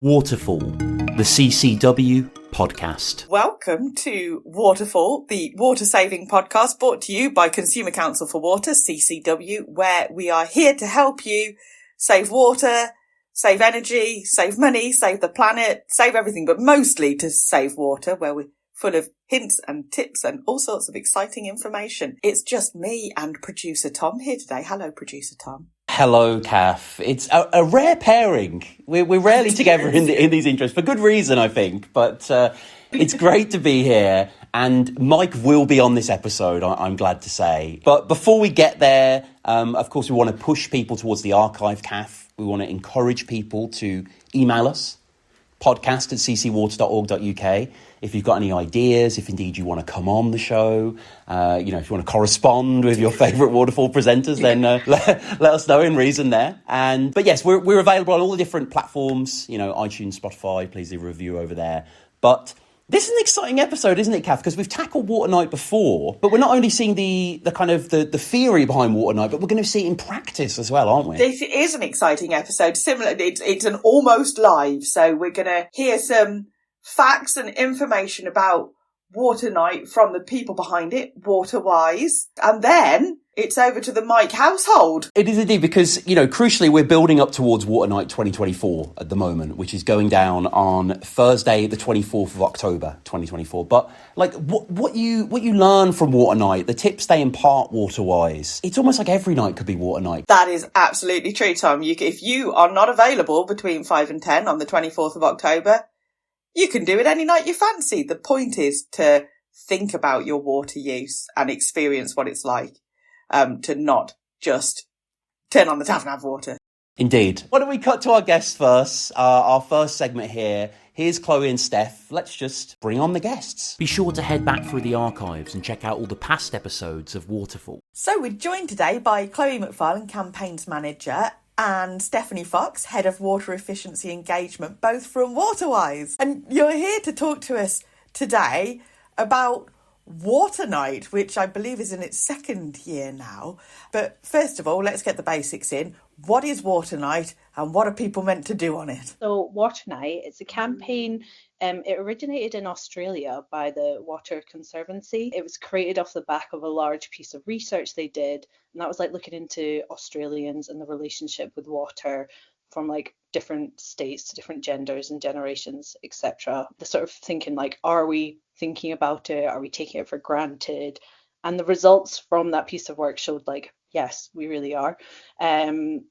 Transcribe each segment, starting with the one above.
Waterfall, the CCW podcast. Welcome to Waterfall, the water-saving podcast brought to you by Consumer Council for Water, CCW, where we are here to help you save water, save energy, save money, save the planet, save everything, but mostly to save water, where we're full of hints and tips and all sorts of exciting information. It's just me and producer Tom here today. Hello, producer Tom. Hello, Cath. It's a rare pairing. We're rarely together in these intros, for good reason, I think. But it's great to be here. And Mike will be on this episode, I'm glad to say. But before we get there, of course, we want to push people towards the archive, Cath. We want to encourage people to email us, podcast@ccwater.org.uk. If you've got any ideas, if indeed you want to come on the show, if you want to correspond with your favourite waterfall presenters, then let us know in reason there. But yes, we're available on all the different platforms, iTunes, Spotify. Please leave a review over there. But this is an exciting episode, isn't it, Cath? Because we've tackled Water Night before, but we're not only seeing the kind of the theory behind Water Night, but we're going to see it in practice as well, aren't we? This is an exciting episode. Similar, it's an almost live, so we're going to hear some facts and information about Water Night from the people behind it, Waterwise, and then it's over to the Mike household. It is indeed, because, crucially, we're building up towards Water Night 2024 at the moment, which is going down on Thursday, the 24th of October, 2024. But, what you learn from Water Night, the tips they impart Waterwise, it's almost like every night could be Water Night. That is absolutely true, Tom. If you are not available between 5 and 10 on the 24th of October, you can do it any night you fancy. The point is to think about your water use and experience what it's like. To not just turn on the tap and have water. Indeed. Why don't we cut to our guests first? Our first segment here. Here's Chloe and Steph. Let's just bring on the guests. Be sure to head back through the archives and check out all the past episodes of Waterfall. So we're joined today by Chloe McFarlane, Campaigns Manager, and Stephanie Fox, Head of Water Efficiency Engagement, both from Waterwise. And you're here to talk to us today about Water Night, which I believe is in its second year now. But first of all, let's get the basics in. What is Water Night and what are people meant to do on it? So Water Night, it's a campaign. It originated in Australia by the Water Conservancy. It was created off the back of a large piece of research they did. And that was looking into Australians and the relationship with water from different states to different genders and generations, etc. The sort of thinking are we thinking about it? Are we taking it for granted? And the results from that piece of work showed yes, we really are.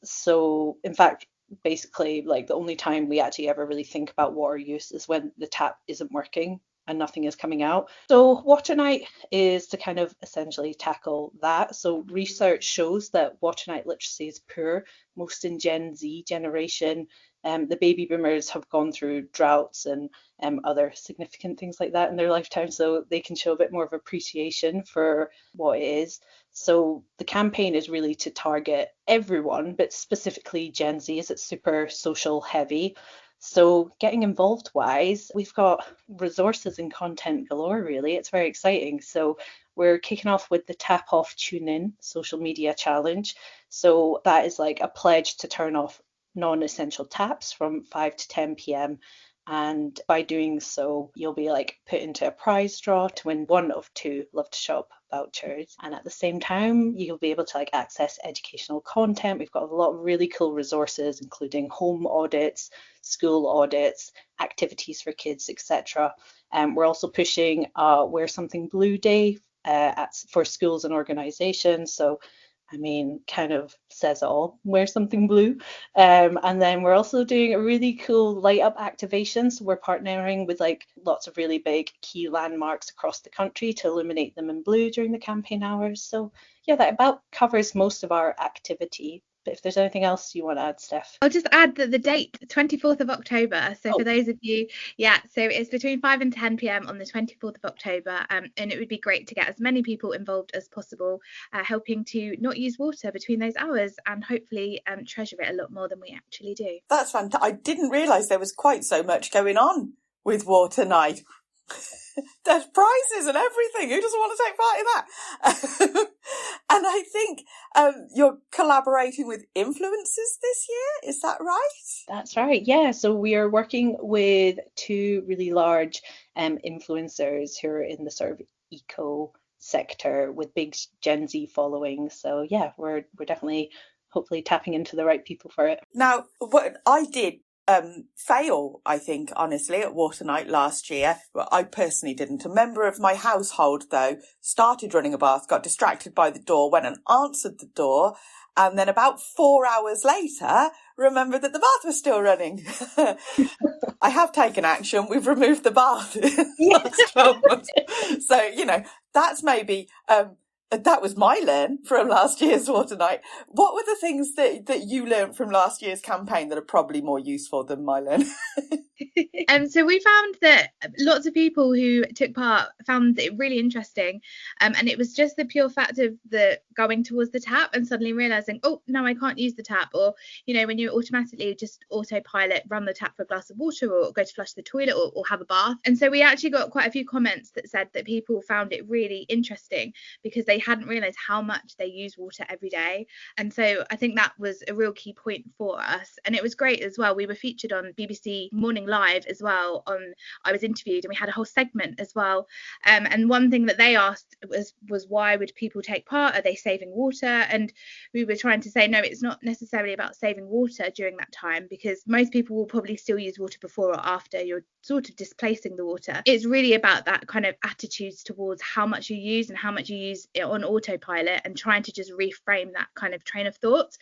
So in fact, basically the only time we actually ever really think about water use is when the tap isn't working and nothing is coming out. So Water Night is to kind of essentially tackle that. So research shows that Water Night literacy is poor, most in Gen Z generation. The baby boomers have gone through droughts and other significant things like that in their lifetime, so they can show a bit more of appreciation for what it is. So the campaign is really to target everyone, but specifically Gen Z, as it's super social heavy. So getting involved wise, we've got resources and content galore, really. It's very exciting. So we're kicking off with the Tap Off Tune In social media challenge. So that is a pledge to turn off non-essential taps from 5 to 10 p.m. And by doing so, you'll be put into a prize draw to win one of 2 Love to Shop vouchers. And at the same time, you'll be able to access educational content. We've got a lot of really cool resources, including home audits, school audits, activities for kids, etc. We're also pushing Wear Something Blue Day for schools and organizations. So kind of says it all, wear something blue. And then we're also doing a really cool light up activation. So we're partnering with lots of really big key landmarks across the country to illuminate them in blue during the campaign hours. So yeah, that about covers most of our activity. But if there's anything else you want to add, Steph. I'll just add that the date, 24th of October. So for those of you, so it's between 5 and 10 p.m. on the 24th of October. And it would be great to get as many people involved as possible, helping to not use water between those hours and hopefully treasure it a lot more than we actually do. That's fantastic. I didn't realise there was quite so much going on with Water Night. There's prizes and everything. Who doesn't want to take part in that? And I think you're collaborating with influencers this year. Is that right? That's right. Yeah. So we are working with two really large influencers who are in the sort of eco sector with big Gen Z following. So yeah, we're definitely hopefully tapping into the right people for it. Now, what I did fail, I think, honestly, at Water Night last year. Well, I personally didn't. A member of my household, though, started running a bath, got distracted by the door, went and answered the door, and then about 4 hours later, remembered that the bath was still running. I have taken action. We've removed the bath in the last 12 months. So, you know, that's maybe... that was my learn from last year's Water Night. What were the things that you learned from last year's campaign that are probably more useful than my learn? So we found that lots of people who took part found it really interesting, and it was just the pure fact of the going towards the tap and suddenly realizing, oh no, I can't use the tap, or you know, when you automatically just autopilot run the tap for a glass of water or go to flush the toilet or have a bath. And so we actually got quite a few comments that said that people found it really interesting because they hadn't realized how much they use water every day. And so I think that was a real key point for us, and it was great as well. We were featured on BBC Morning Live as well. I was interviewed and we had a whole segment as well, and one thing that they asked was why would people take part? Are they saving water? And we were trying to say no, it's not necessarily about saving water during that time, because most people will probably still use water before or after you're sort of displacing the water. It's really about that kind of attitudes towards how much you use and how much you use it on autopilot, and trying to just reframe that kind of train of thought.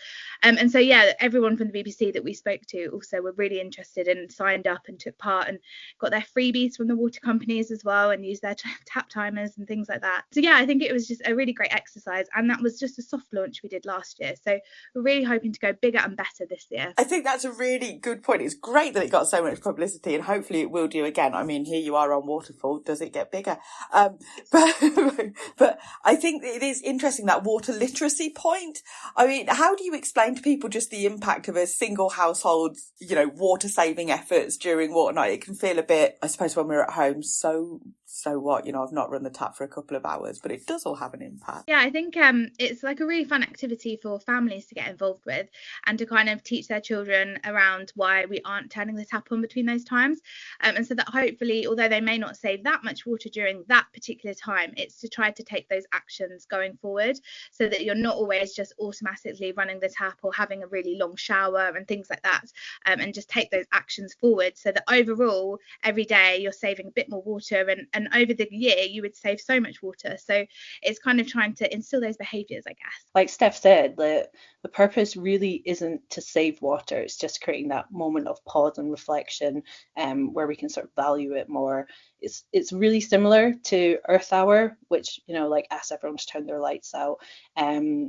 And so yeah, everyone from the BBC that we spoke to also were really interested and signed up and took part and got their freebies from the water companies as well, and used their tap timers and things like that. So yeah, I think it was just a really great exercise, and that was just a soft launch we did last year. So we're really hoping to go bigger and better this year. I think that's a really good point. It's great that it got so much publicity, and hopefully it will do again. I mean, here you are on Waterfall. Does it get bigger? But I think it is interesting, that water literacy point. I mean, how do you explain to people just the impact of a single household's, you know, water saving efforts during Water Night? It can feel a bit, I suppose, when we're at home, so what, you know, I've not run the tap for a couple of hours, but it does all have an impact. Yeah, I think it's like a really fun activity for families to get involved with, and to kind of teach their children around why we aren't turning the tap on between those times, and so that hopefully, although they may not save that much water during that particular time, it's to try to take those actions going forward, so that you're not always just automatically running the tap or having a really long shower and things like that, and just take those actions forward, so that overall every day you're saving a bit more water, and over the year you would save so much water. So it's kind of trying to instill those behaviours, I guess. Like Steph said, the purpose really isn't to save water, it's just creating that moment of pause and reflection, where we can sort of value it more. It's really similar to Earth Hour, which, you know, like asks everyone to turn their lights out.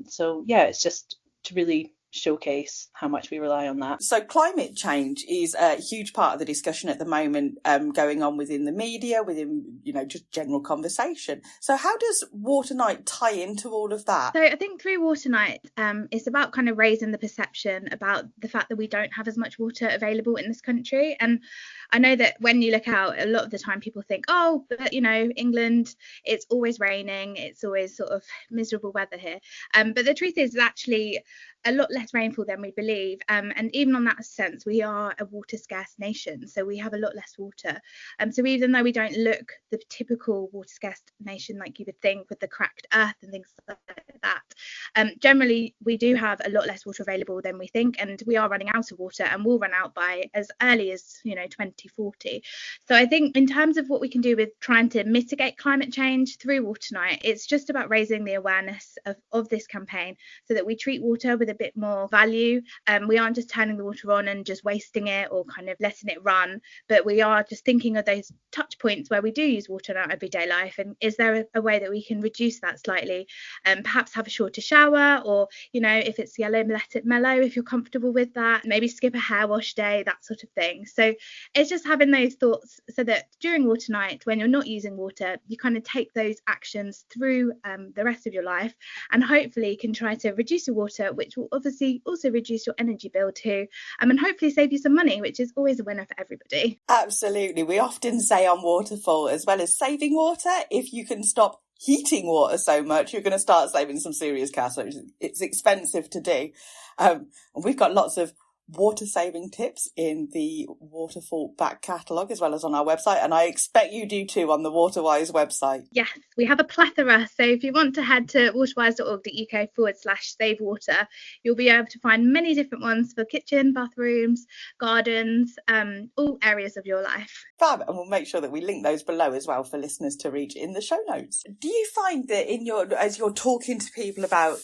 So yeah, it's just to really showcase how much we rely on that. So climate change is a huge part of the discussion at the moment, going on within the media, within, you know, just general conversation. So how does Water Night tie into all of that? So I think through Water Night, it's about kind of raising the perception about the fact that we don't have as much water available in this country. And I know that when you look out, a lot of the time people think, oh, but you know, England, it's always raining, it's always sort of miserable weather here. But the truth is actually a lot less rainfall than we believe, and even on that sense, we are a water scarce nation, so we have a lot less water. So even though we don't look the typical water scarce nation like you would think, with the cracked earth and things like that, generally we do have a lot less water available than we think, and we are running out of water, and will run out by as early as 2040. So I think in terms of what we can do with trying to mitigate climate change through Water Night, it's just about raising the awareness of this campaign, so that we treat water with a bit more value. We aren't just turning the water on and just wasting it or kind of letting it run, but we are just thinking of those touch points where we do use water in our everyday life, and is there a way that we can reduce that slightly, and perhaps have a shorter shower, or if it's yellow, let it mellow if you're comfortable with that, maybe skip a hair wash day, that sort of thing. So it's just having those thoughts, so that during Water Night, when you're not using water, you kind of take those actions through the rest of your life, and hopefully can try to reduce your water, which will obviously also reduce your energy bill too, and hopefully save you some money, which is always a winner for everybody. Absolutely. We often say on Waterfall, as well as saving water, if you can stop heating water so much, you're going to start saving some serious cash. So it's expensive to do. And we've got lots of water saving tips in the Waterfall back catalogue, as well as on our website, and I expect you do too on the Waterwise website. Yes, we have a plethora, so if you want to head to waterwise.org.uk/save water, you'll be able to find many different ones for kitchen, bathrooms, gardens, all areas of your life. Fab, and we'll make sure that we link those below as well for listeners to read in the show notes. Do you find that as you're talking to people about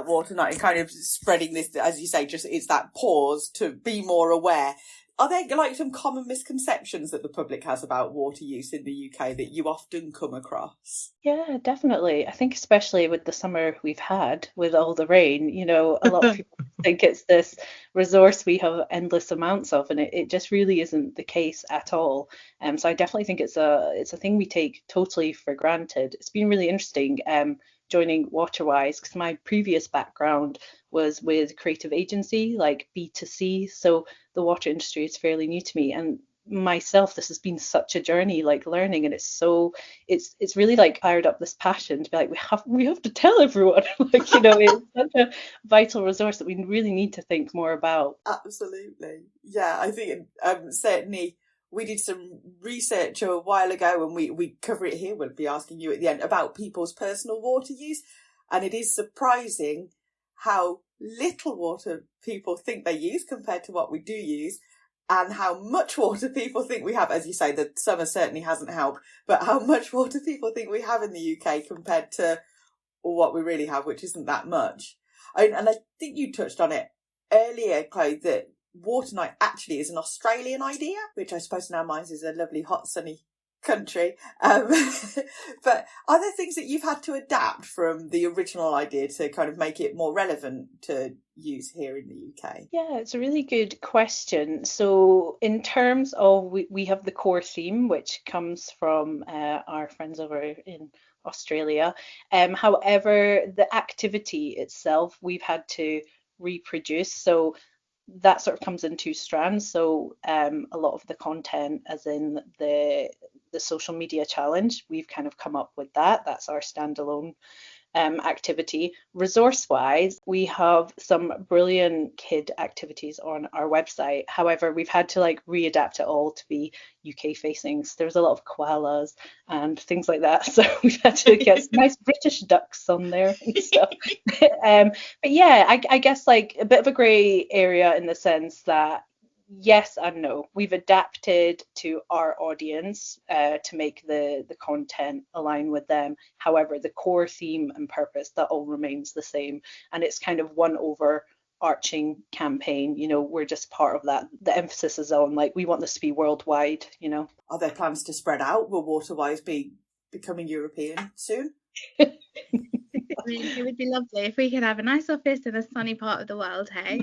water night and kind of spreading this, as you say, just it's that pause to be more aware, are there like some common misconceptions that the public has about water use in the UK that you often come across? Yeah, definitely. I think especially with the summer we've had with all the rain, a lot of people think it's this resource we have endless amounts of, and it just really isn't the case at all. So I definitely think it's a thing we take totally for granted. It's been really interesting joining Waterwise, because my previous background was with creative agency, like B2C. So the water industry is fairly new to me. And myself, this has been such a journey, like learning, and it's really like fired up this passion to be like, we have to tell everyone. Like, it's such a vital resource that we really need to think more about. Absolutely. Yeah, I think certainly we did some research a while ago, and we cover it here. We'll be asking you at the end about people's personal water use. And it is surprising how little water people think they use compared to what we do use, and how much water people think we have. As you say, the summer certainly hasn't helped, but how much water people think we have in the UK compared to what we really have, which isn't that much. And I think you touched on it earlier, Chloe, that water night actually is an Australian idea, which I suppose in our minds is a lovely, hot, sunny country. But are there things that you've had to adapt from the original idea to kind of make it more relevant to use here in the UK? Yeah, it's a really good question. So in terms of, we have the core theme, which comes from our friends over in Australia. However, the activity itself, we've had to reproduce. So that sort of comes in two strands. So a lot of the content, as in the social media challenge, we've kind of come up with that. That's our standalone activity. Resource-wise, we have some brilliant kid activities on our website. However, we've had to readapt it all to be UK facing. So there's a lot of koalas and things like that. So we've had to get some nice British ducks on there and stuff. But yeah, I guess a bit of a grey area in the sense that yes and no. We've adapted to our audience to make the content align with them. However, the core theme and purpose, that all remains the same. And it's kind of one overarching campaign. We're just part of that. The emphasis is on we want this to be worldwide. Are there plans to spread out? Will Waterwise be becoming European soon? It would be lovely if we could have a nice office in a sunny part of the world, hey?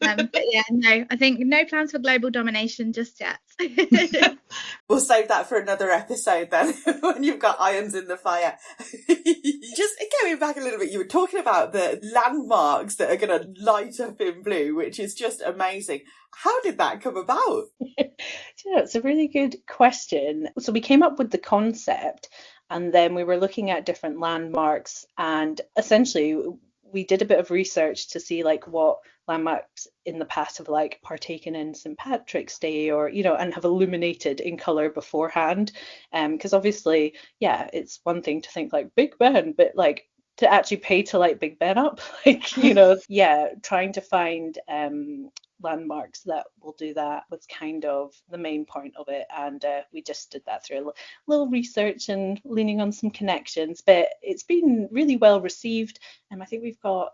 But yeah, no, I think no plans for global domination just yet. We'll save that for another episode then, when you've got irons in the fire. Just going back a little bit, you were talking about the landmarks that are going to light up in blue, which is just amazing. How did that come about? Yeah, it's a really good question. So we came up with the concept, and then we were looking at different landmarks, and essentially we did a bit of research to see what landmarks in the past have partaken in St. Patrick's Day, or and have illuminated in colour beforehand. Because obviously, yeah, it's one thing to think Big Ben, but to actually pay to light Big Ben up, yeah, trying to find landmarks that will do that was kind of the main point of it. And we just did that through a little research and leaning on some connections, but it's been really well received. And I think we've got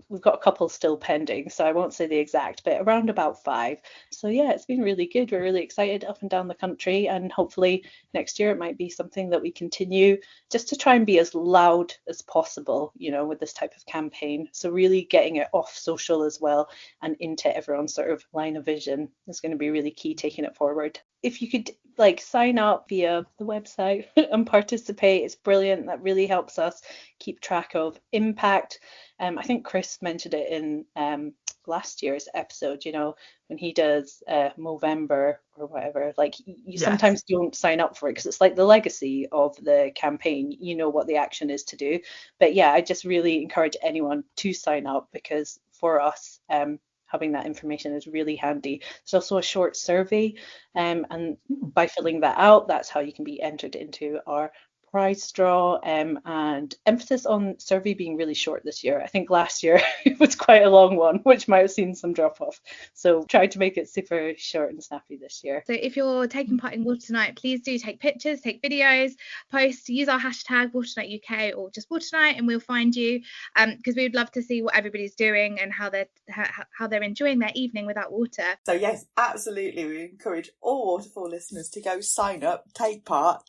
we've got a couple still pending, so I won't say the exact, but around about 5. So yeah, it's been really good. We're really excited up and down the country, and hopefully next year it might be something that we continue just to try and be as loud as possible, with this type of campaign. So really getting it off social as well and into everyone's sort of line of vision is going to be really key, taking it forward. if you could sign up via the website and participate, it's brilliant. That really helps us keep track of impact. I think Chris mentioned it in last year's episode, when he does Movember or whatever, you sometimes don't sign up for it because it's like the legacy of the campaign, what the action is to do. But yeah, I just really encourage anyone to sign up, because for us, having that information is really handy. There's also a short survey, and by filling that out, that's how you can be entered into our prize draw, and emphasis on survey being really short this year. I think last year it was quite a long one, which might have seen some drop off. So try to make it super short and snappy this year. So if you're taking part in Water Night, please do take pictures, take videos, post, use our hashtag Water Night UK or just Water Night, and we'll find you, because we would love to see what everybody's doing and how they're enjoying their evening without water. So yes, absolutely, we encourage all Waterfall listeners to go sign up, take part.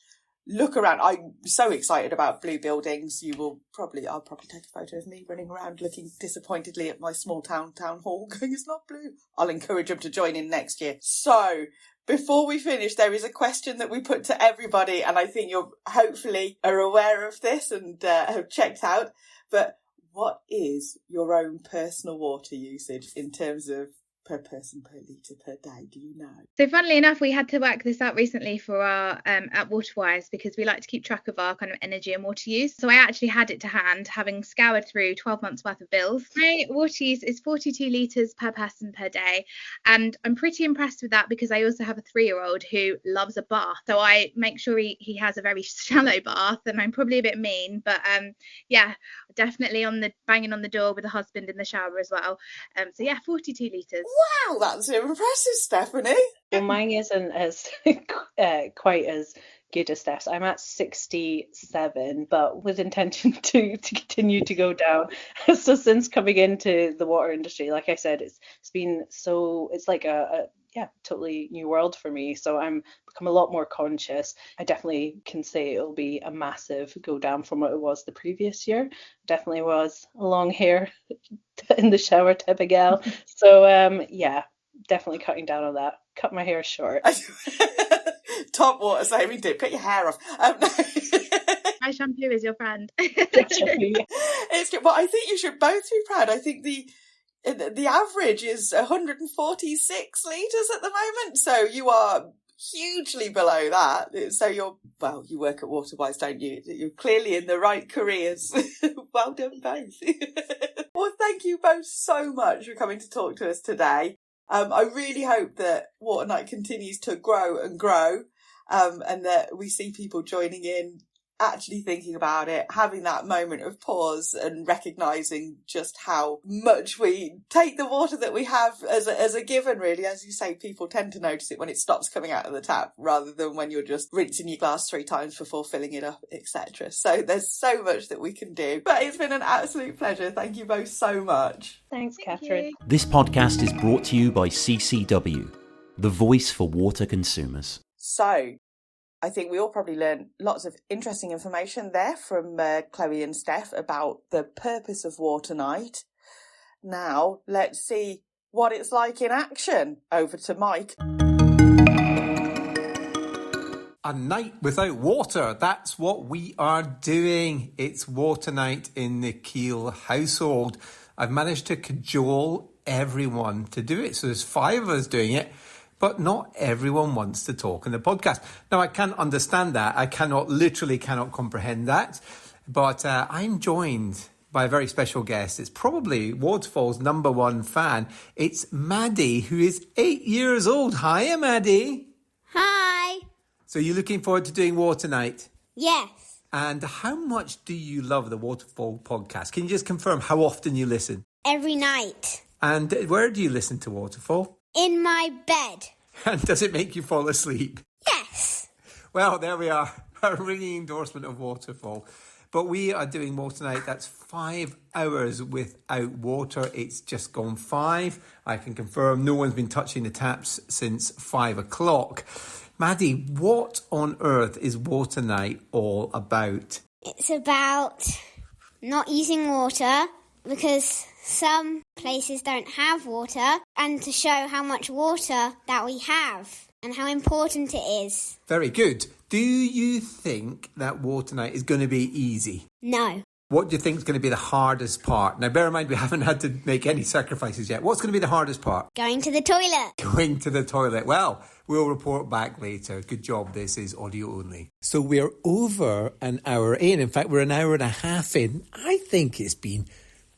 Look around. I'm so excited about blue buildings. I'll probably take a photo of me running around looking disappointedly at my small town hall going, it's not blue. I'll encourage them to join in next year. So before we finish, there is a question that we put to everybody, and I think you hopefully are aware of this and have checked out. But what is your own personal water usage in terms of per person, per litre, per day? Do you know? So funnily enough, we had to work this out recently for our at Waterwise, because we like to keep track of our kind of energy and water use. So I actually had it to hand, having scoured through 12 months worth of bills. My water use is 42 litres per person per day, and I'm pretty impressed with that, because I also have a 3-year-old who loves a bath, so I make sure he has a very shallow bath, and I'm probably a bit mean, but yeah, definitely banging on the door with a husband in the shower as well. So yeah, 42 litres. Wow, that's impressive, Stephanie. Well, mine isn't as quite as good as Steph's. I'm at 67, but with intention to continue to go down. So since coming into the water industry, like I said, it's been it's like a totally new world for me. So I'm become a lot more conscious. I definitely can say it'll be a massive go down from what it was the previous year. Definitely was a long hair in the shower type of gal. So yeah, definitely cutting down on that. Cut my hair short. Top water saving tip: cut your hair off. My shampoo is your friend. It's good. Well, I think you should both be proud. I think the average is 146 litres at the moment, so you are hugely below that. So you work at Waterwise, don't you? You're clearly in the right careers. Well done both. Well, thank you both so much for coming to talk to us today. I really hope that Water Night continues to grow and grow, and that we see people joining in, actually thinking about it, having that moment of pause and recognising just how much we take the water that we have as a given, really. As you say, people tend to notice it when it stops coming out of the tap, rather than when you're just rinsing your glass 3 times before filling it up, etc. So there's so much that we can do. But it's been an absolute pleasure. Thank you both so much. Thanks, Thank Catherine. you. This podcast is brought to you by CCW, the voice for water consumers. So I think we all probably learned lots of interesting information there from Chloe and Steph about the purpose of Water Night. Now, let's see what it's like in action. Over to Mike. A night without water, that's what we are doing. It's Water Night in the Keel household. I've managed to cajole everyone to do it. So there's 5 of us doing it. But not everyone wants to talk in the podcast. Now, I can't understand that. I cannot comprehend that. But I'm joined by a very special guest. It's probably Waterfall's #1 fan. It's Maddie, who is 8 years old. Hiya, Maddie. Hi. So you're looking forward to doing Water Night? Yes. And how much do you love the Waterfall podcast? Can you just confirm how often you listen? Every night. And where do you listen to Waterfall? In my bed. And does it make you fall asleep? Yes. Well, there we are. A ringing endorsement of Waterfall. But we are doing Water Night. That's 5 hours without water. It's just gone 5. I can confirm no one's been touching the taps since 5 o'clock. Maddie, what on earth is Water Night all about? It's about not using water because some places don't have water and to show how much water that we have and how important it is. Very good. Do you think that water night is going to be easy? No. What do you think is going to be the hardest part? Now, bear in mind, we haven't had to make any sacrifices yet. What's going to be the hardest part? Going to the toilet. Going to the toilet. Well, we'll report back later. Good job. This is audio only. So we're over an hour in. In fact, we're an hour and a half in. I think it's been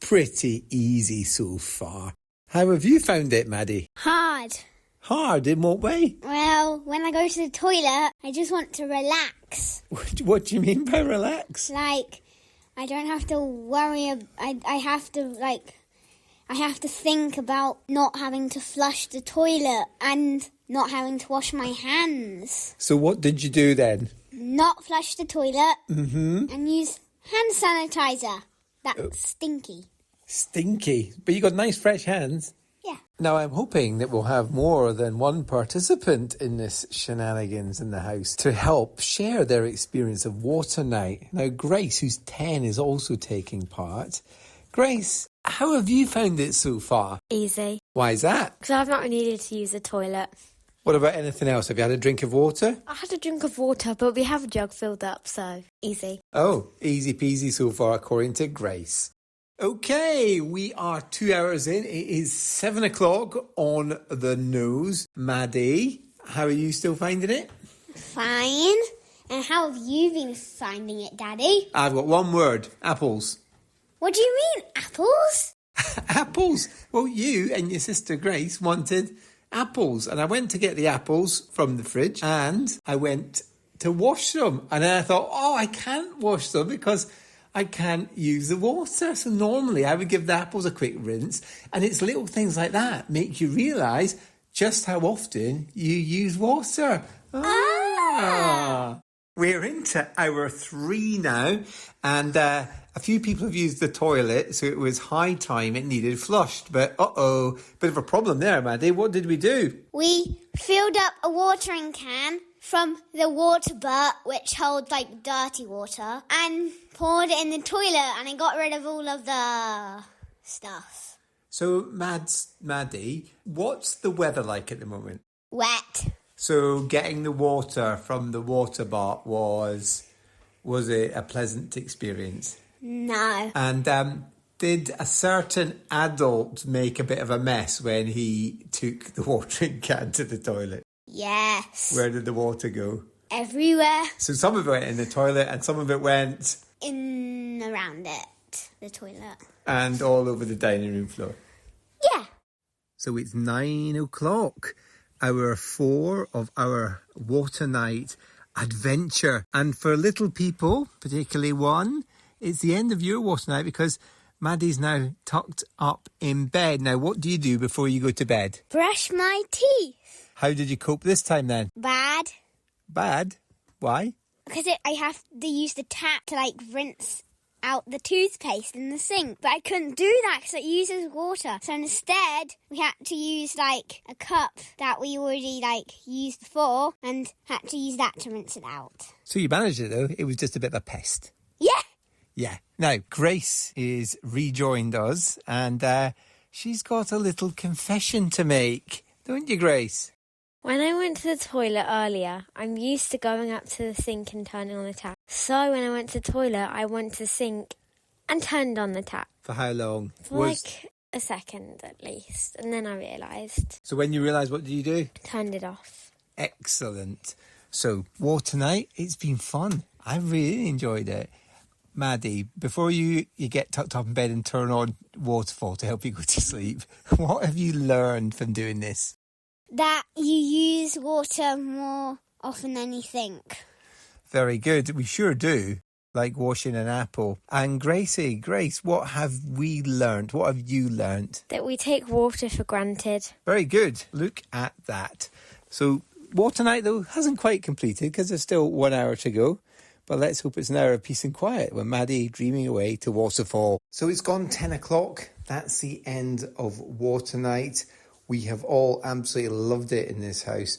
pretty easy so far. How have you found it, Maddie? Hard. Hard? In what way? Well, when I go to the toilet, I just want to relax. What do you mean by relax? Like, I don't have to worry. I have to think about not having to flush the toilet and not having to wash my hands. So what did you do then? Not flush the toilet and use hand sanitizer. That's stinky. Stinky. But you got nice fresh hands. Yeah. Now, I'm hoping that we'll have more than one participant in this shenanigans in the house to help share their experience of water night. Now, Grace, who's 10, is also taking part. Grace, how have you found it so far? Easy. Why is that? Because I've not needed to use a toilet. What about anything else? Have you had a drink of water? I had a drink of water, but we have a jug filled up, so easy. Oh, easy peasy so far, according to Grace. Okay, we are 2 hours in. It is 7 o'clock on the nose. Maddie, how are you still finding it? Fine. And how have you been finding it, Daddy? I've got one word. Apples. What do you mean, apples? Apples? Well, you and your sister Grace wanted apples. And I went to get the apples from the fridge and I went to wash them. And then I thought, I can't wash them because I can't use the water. So normally I would give the apples a quick rinse. And it's little things like that make you realise just how often you use water. We're into hour 3 now. And a few people have used the toilet. So it was high time it needed flushed. But bit of a problem there, Maddie. What did we do? We filled up a watering can from the water butt, which holds like dirty water, and poured it in the toilet, and it got rid of all of the stuff. So, Maddie, what's the weather like at the moment? Wet. So, getting the water from the water butt was it a pleasant experience? No. And did a certain adult make a bit of a mess when he took the watering can to the toilet? Yes. Where did the water go? Everywhere. So some of it went in the toilet and some of it went Around it, the toilet. And all over the dining room floor. Yeah. So it's 9 o'clock, hour 4 of our water night adventure. And for little people, particularly one, it's the end of your water night because Maddie's now tucked up in bed. Now, what do you do before you go to bed? Brush my teeth. How did you cope this time then? Bad. Bad? Why? Because I have to use the tap to rinse out the toothpaste in the sink. But I couldn't do that because it uses water. So instead, we had to use a cup that we already used before and had to use that to rinse it out. So you managed it though. It was just a bit of a pest. Yeah. Yeah. Now, Grace is rejoined us and she's got a little confession to make. Don't you, Grace? When I went to the toilet earlier, I'm used to going up to the sink and turning on the tap. So when I went to the toilet, I went to the sink and turned on the tap. For how long? For a second at least. And then I realised. So when you realised, what did you do? Turned it off. Excellent. So, water night, it's been fun. I really enjoyed it. Maddie, before you get tucked up in bed and turn on Waterfall to help you go to sleep, what have you learned from doing this? That you use water more often than you think. Very good. We sure do. Like washing an apple. And Grace, what have we learnt? What have you learnt? That we take water for granted. Very good. Look at that. So, water night, though, hasn't quite completed because there's still 1 hour to go. But let's hope it's an hour of peace and quiet when Maddie dreaming away to Waterfall. So it's gone 10 o'clock. That's the end of water night. We have all absolutely loved it in this house.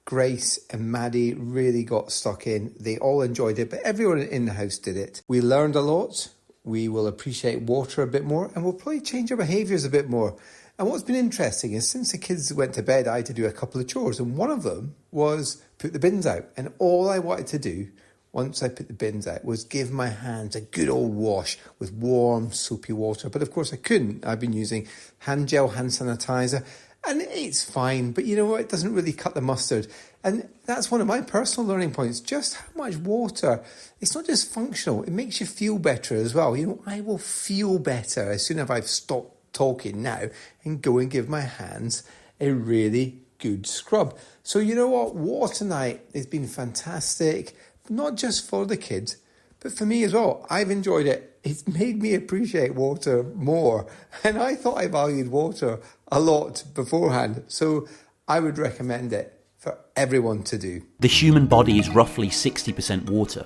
Grace and Maddie really got stuck in. They all enjoyed it, but everyone in the house did it. We learned a lot. we will appreciate water a bit more, and we'll probably change our behaviours a bit more. And what's been interesting is since the kids went to bed, I had to do a couple of chores, and one of them was put the bins out. And all I wanted to do once I put the bins out was give my hands a good old wash with warm, soapy water. But of course I couldn't. I've been using hand gel, hand sanitizer, and it's fine. But you know what? It doesn't really cut the mustard. And that's one of my personal learning points, just how much water. It's not just functional. It makes you feel better as well. You know, I will feel better as soon as I've stopped talking now and go and give my hands a really good scrub. So you know what? Water night has been fantastic. Not just for the kids, but for me as well. I've enjoyed it. It's made me appreciate water more. And I thought I valued water a lot beforehand. So I would recommend it for everyone to do. The human body is roughly 60% water.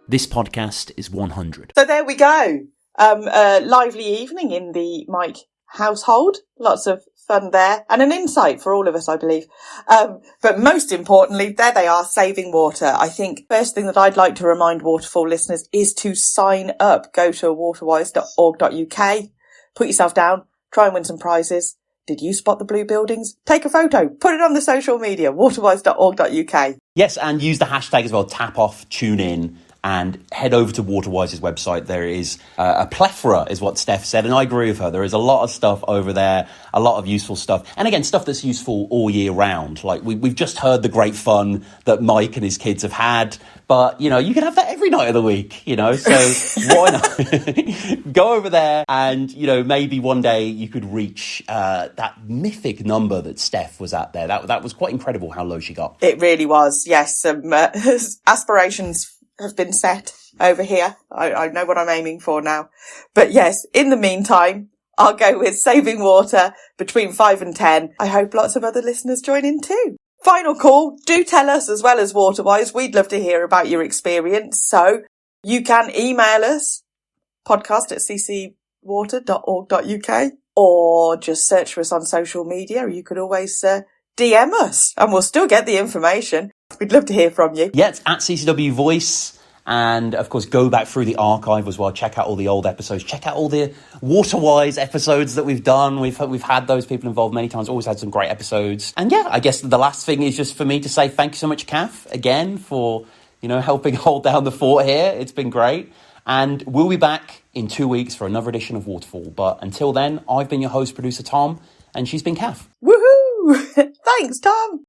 This podcast is 100. So there we go. A lively evening in the Mike household. Lots of fun there, and an insight for all of us, I believe. But most importantly, there they are, saving water. I think first thing that I'd like to remind Waterfall listeners is to sign up. Go to waterwise.org.uk, put yourself down, try and win some prizes. Did you spot the blue buildings? Take a photo, put it on the social media, waterwise.org.uk. Yes, and use the hashtag as well, tap off, tune in, and head over to Waterwise's website. There is a plethora, is what Steph said, and I agree with her. There is a lot of stuff over there, a lot of useful stuff. And again, stuff that's useful all year round. Like, we've just heard the great fun that Mike and his kids have had, but, you know, you can have that every night of the week, you know, so why not? Go over there and, you know, maybe one day you could reach that mythic number that Steph was at there. That was quite incredible how low she got. It really was, yes. Some aspirations have been set over here. I know what I'm aiming for now. But yes, in the meantime, I'll go with saving water between 5 and 10. I hope lots of other listeners join in too. Final call, do tell us as well as Waterwise. We'd love to hear about your experience. So you can email us, podcast@ccwater.org.uk, or just search for us on social media. You could always DM us and we'll still get the information. We'd love to hear from you. Yeah, it's at CCW Voice. And, of course, go back through the archive as well. Check out all the old episodes. Check out all the Waterwise episodes that we've done. We've had those people involved many times. Always had some great episodes. And, yeah, I guess the last thing is just for me to say thank you so much, Cath, again, for, you know, helping hold down the fort here. It's been great. And we'll be back in 2 weeks for another edition of Waterfall. But until then, I've been your host, producer Tom, and she's been Cath. Woohoo! Thanks, Tom.